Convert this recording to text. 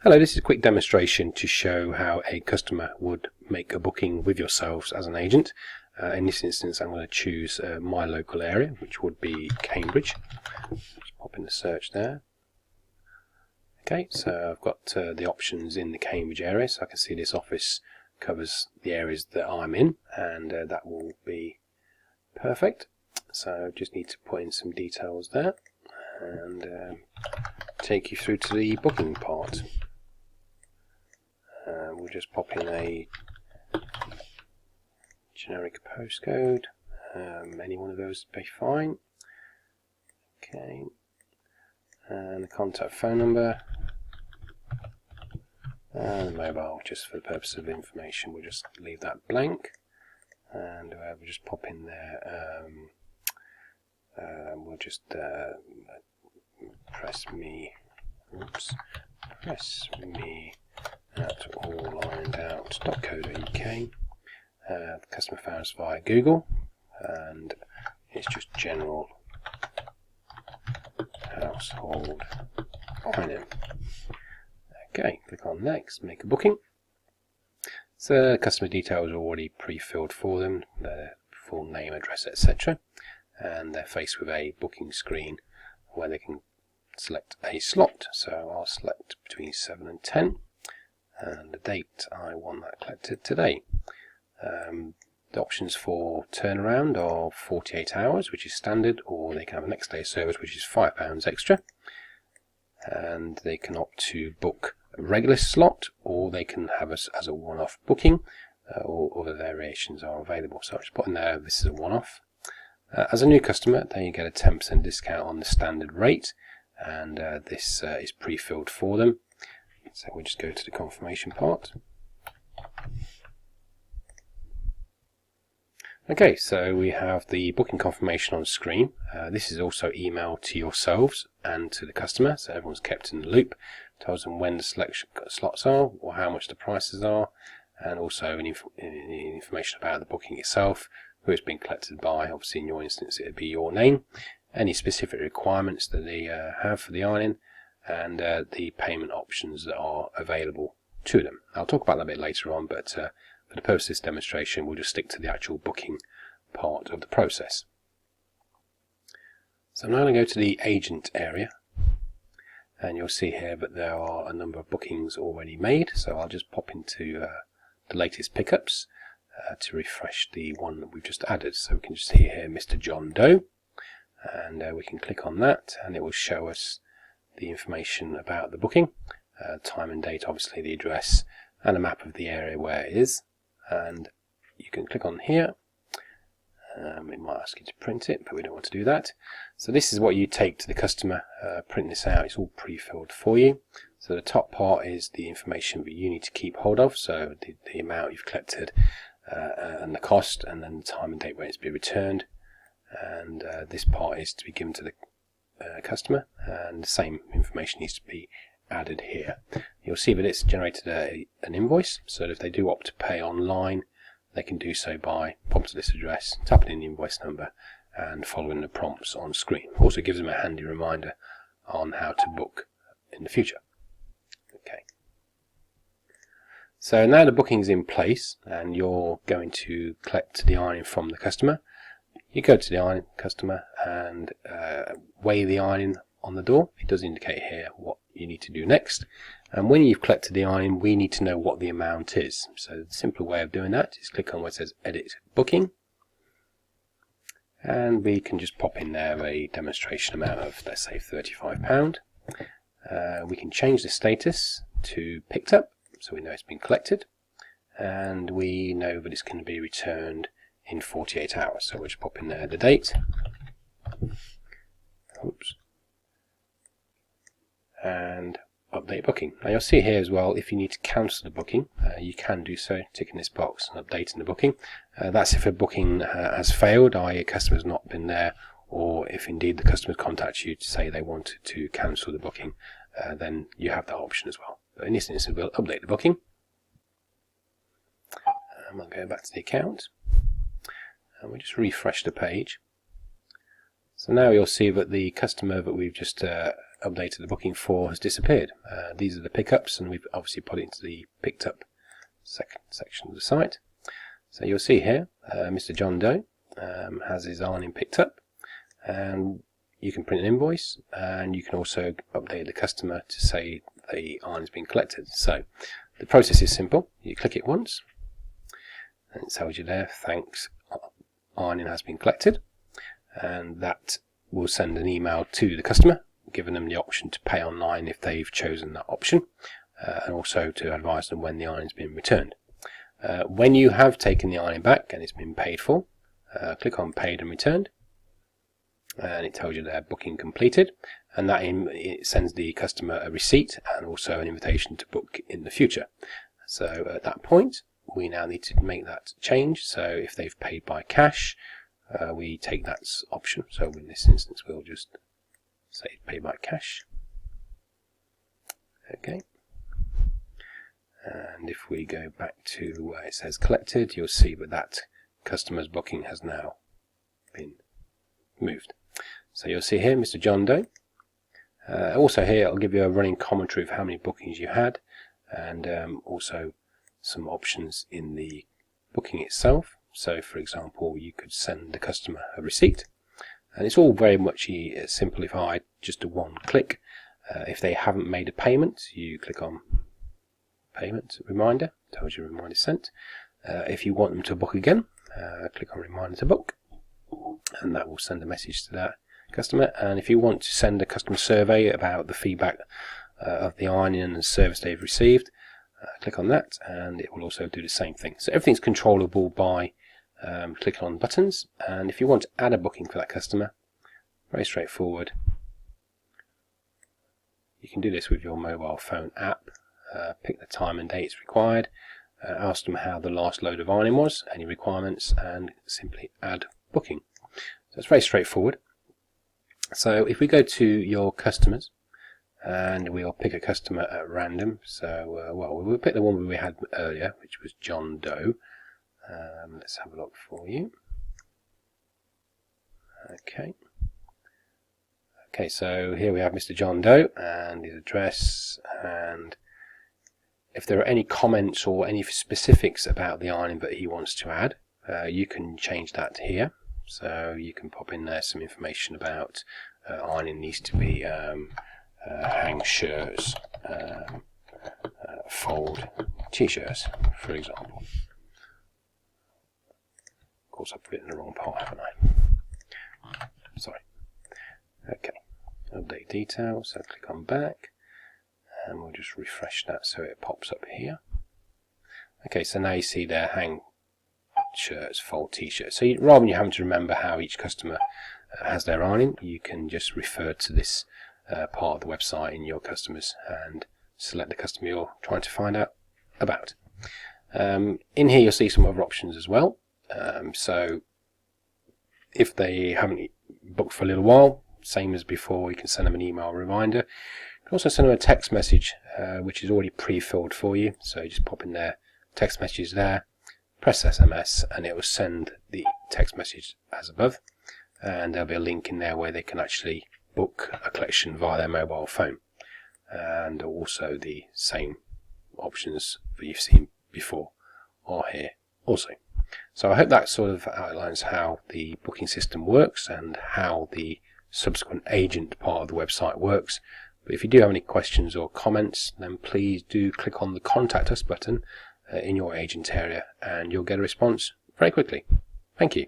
Hello, this is a quick demonstration to show how a customer would make a booking with yourselves as an agent. In this instance, I'm going to choose my local area, which would be Cambridge. Just pop in the search there. Okay, so I've got the options in the Cambridge area, so I can see this office covers the areas that I'm in, and that will be perfect. So just need to put in some details there and take you through to the booking part. We'll just pop in a generic postcode, any one of those would be fine. Okay, and the contact phone number, and the mobile, just for the purpose of information, we'll just leave that blank, and we'll just pop in there, we'll just press me at allinedout.co.uk. The customer found us via Google, and it's just general household ironing. Okay, click on next, make a booking. So customer details are already pre-filled for them, their full name, address, etc. And they're faced with a booking screen where they can select a slot. So I'll select between 7 and 10. And the date, I want that collected today. The options for turnaround are 48 hours, which is standard, or they can have a next day service, which is £5 extra. And they can opt to book a regular slot, or they can have us as a one-off booking, or other variations are available. So I'll just put in there, this is a one-off. As a new customer, then you get a 10% discount on the standard rate, and this is pre-filled for them. So we just go to the confirmation part. Okay, so we have the booking confirmation on screen. This is also emailed to yourselves and to the customer, so everyone's kept in the loop. Tells them when the selection slots are, or how much the prices are, and also any information about the booking itself, who it's been collected by. Obviously, in your instance, it would be your name, any specific requirements that they have for the ironing, and the payment options that are available to them. I'll talk about that a bit later on, but for the purpose of this demonstration, we'll just stick to the actual booking part of the process. So I'm now going to go to the agent area, and you'll see here that there are a number of bookings already made. So I'll just pop into the latest pickups to refresh the one that we've just added. So we can just see here Mr. John Doe, and we can click on that, and it will show us the information about the booking, time and date, obviously the address, and a map of the area where it is. And you can click on here. It might ask you to print it, but we don't want to do that. So this is what you take to the customer, print this out. It's all pre-filled for you. So the top part is the information that you need to keep hold of, so the amount you've collected and the cost, and then the time and date when it's to be returned. And this part is to be given to the customer, and the same information needs to be added here. You'll see that it's generated an invoice, so that if they do opt to pay online, they can do so by popping to this address, tapping in the invoice number, and following the prompts on screen. Also gives them a handy reminder on how to book in the future. Okay. So now the booking's in place, and you're going to collect the ironing from the customer. You go to the ironing customer and weigh the ironing on the door. It does indicate here what you need to do next. And when you've collected the ironing, we need to know what the amount is. So the simpler way of doing that is click on where it says Edit Booking. And we can just pop in there a demonstration amount of, let's say, £35. We can change the status to picked up, so we know it's been collected. And we know that it's going to be returned in 48 hours. So we'll just pop in there the date. Oops. And update booking. Now you'll see here as well, if you need to cancel the booking, you can do so, ticking this box and updating the booking. That's if a booking has failed, i.e. a customer's not been there, or if indeed the customer contacts you to say they wanted to cancel the booking, then you have that option as well. But in this instance, we'll update the booking. And we'll go back to the account, and we'll just refresh the page. So now you'll see that the customer that we've just updated the booking for has disappeared. These are the pickups, and we've obviously put it into the picked up section of the site. So you'll see here Mr. John Doe has his ironing picked up, and you can print an invoice, and you can also update the customer to say the iron has been collected. So the process is simple. You click it once and it tells you there, thanks, ironing has been collected, and that will send an email to the customer giving them the option to pay online if they've chosen that option, and also to advise them when the iron has been returned. When you have taken the ironing back and it's been paid for, click on paid and returned, and it tells you their booking completed, and that it sends the customer a receipt and also an invitation to book in the future. So at that point we now need to make that change. So if they've paid by cash, we take that option. So in this instance we'll just say pay by cash. Okay, and if we go back to where it says collected, you'll see that customer's booking has now been moved. So you'll see here Mr. John Doe. Also here I'll give you a running commentary of how many bookings you had, and also some options in the booking itself. So for example, you could send the customer a receipt, and it's all very much simplified, just a one click. If they haven't made a payment, you click on payment reminder, tells you reminder sent. If you want them to book again, click on reminder to book, and that will send a message to that customer. And if you want to send a customer survey about the feedback of the ironing and the service they've received, click on that, and it will also do the same thing. So everything's controllable by clicking on buttons. And if you want to add a booking for that customer, very straightforward. You can do this with your mobile phone app. Pick the time and dates required, ask them how the last load of ironing was, any requirements, and simply add booking. So it's very straightforward. So if we go to your customers, and we'll pick a customer at random. So well, we'll pick the one we had earlier, which was John Doe. Let's have a look for you. Okay, so here we have Mr. John Doe and his address, and if there are any comments or any specifics about the ironing that he wants to add, you can change that here. So you can pop in there some information about ironing needs to be hang shirts, fold t-shirts, for example. Of course I've written the wrong part, haven't I? Sorry. Okay, update details, so click on back, and we'll just refresh that so it pops up here. Okay, so now you see there hang shirts, fold t-shirts. So rather than you having to remember how each customer has their ironing, you can just refer to this part of the website in your customers and select the customer you're trying to find out about. In here you'll see some other options as well. So if they haven't booked for a little while, same as before, you can send them an email reminder. You can also send them a text message which is already pre-filled for you. So you just pop in their text messages there, press SMS, and it will send the text message as above, and there'll be a link in there where they can actually book a collection via their mobile phone, and also the same options that you've seen before are here also. So I hope that sort of outlines how the booking system works and how the subsequent agent part of the website works. But if you do have any questions or comments, then please do click on the Contact Us button in your agent area, and you'll get a response very quickly. Thank you.